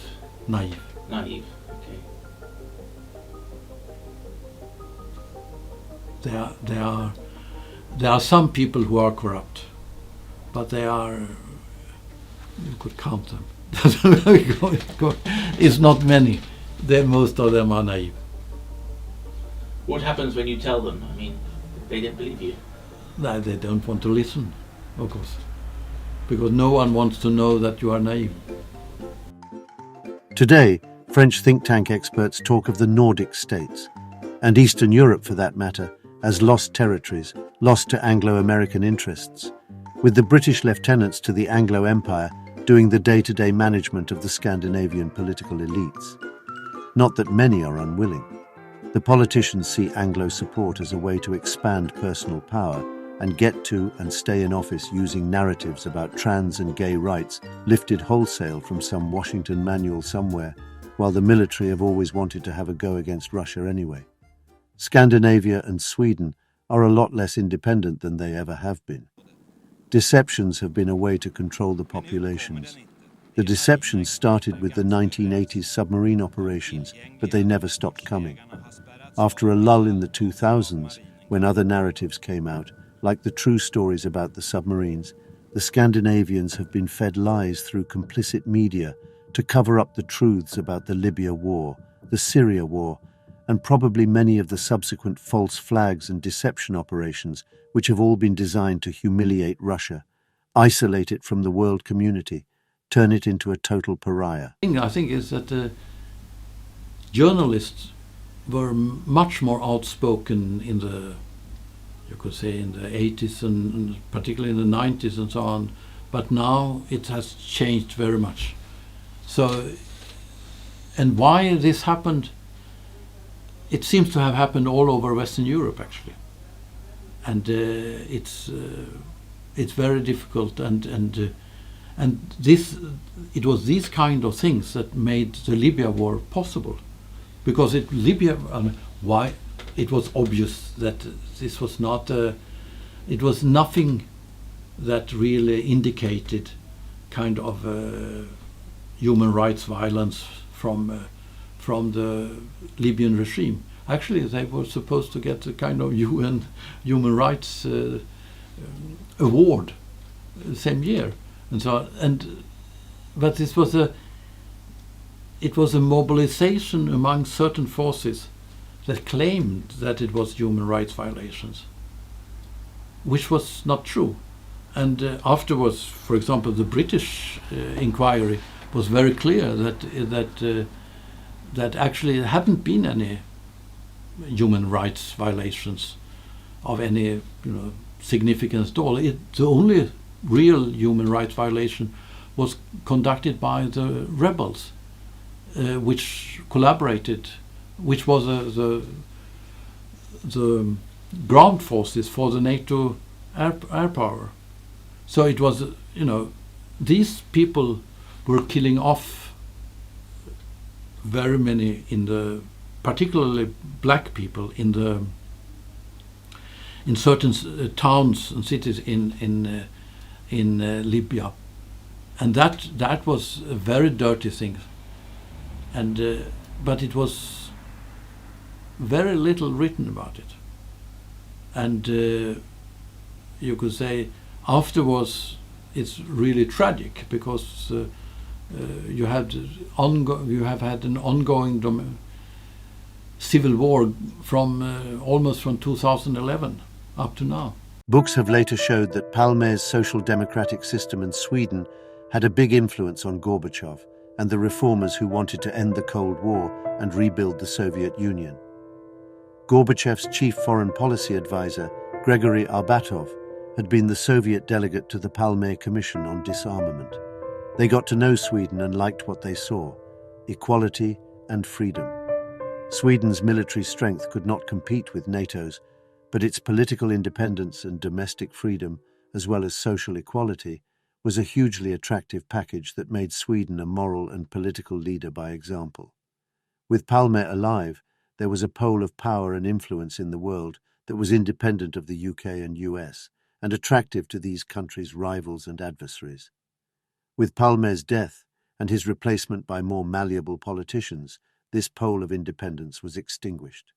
Naive. Naive. Okay. There are some people who are corrupt, but they are. You could count them. It's not many. Most of them are naive. What happens when you tell them? I mean, they don't believe you. No, they don't want to listen, of course, because no one wants to know that you are naive. Today, French think tank experts talk of the Nordic states, and Eastern Europe for that matter, as lost territories, lost to Anglo-American interests, with the British lieutenants to the Anglo-Empire doing the day-to-day management of the Scandinavian political elites. Not that many are unwilling. The politicians see Anglo support as a way to expand personal power and get to and stay in office using narratives about trans and gay rights lifted wholesale from some Washington manual somewhere, while the military have always wanted to have a go against Russia anyway. Scandinavia and Sweden are a lot less independent than they ever have been. Deceptions have been a way to control the populations. The deceptions started with the 1980s submarine operations, but they never stopped coming. After a lull in the 2000s, when other narratives came out, like the true stories about the submarines, the Scandinavians have been fed lies through complicit media to cover up the truths about the Libya war, the Syria war, and probably many of the subsequent false flags and deception operations which have all been designed to humiliate Russia, isolate it from the world community, turn it into a total pariah. I think is that journalists were much more outspoken in the, you could say, in the 80s and particularly in the 90s and so on, but now it has changed very much. So, and why this happened, it seems to have happened all over Western Europe actually, and it's very difficult, and this, it was these kind of things that made the Libya war possible, because Libya, why it was obvious that this was not it was nothing that really indicated kind of human rights violence from the Libyan regime. Actually, they were supposed to get a kind of UN human rights award the same year, and so on. But this was it was a mobilization among certain forces that claimed that it was human rights violations, which was not true. And afterwards, for example, the British inquiry was very clear that actually there hadn't been any human rights violations of any significance at all. The only real human rights violation was conducted by the rebels, which collaborated, which was the ground forces for the Nato air power. So it was, these people were killing off very many particularly black people in certain towns and cities in Libya, and that was a very dirty thing. And but it was very little written about it, and you could say afterwards it's really tragic because you have had an ongoing civil war from almost from 2011 up to now. Books have later showed that PALME's social democratic system in Sweden had a big influence on Gorbachev and the reformers who wanted to end the Cold War and rebuild the Soviet Union. Gorbachev's chief foreign policy advisor, Gregory Arbatov, had been the Soviet delegate to the PALME Commission on Disarmament. They got to know Sweden and liked what they saw: equality and freedom. Sweden's military strength could not compete with NATO's, but its political independence and domestic freedom, as well as social equality, was a hugely attractive package that made Sweden a moral and political leader by example. With PALME alive, there was a pole of power and influence in the world that was independent of the UK and US, and attractive to these countries' rivals and adversaries. With PALME's death and his replacement by more malleable politicians, this pole of independence was extinguished.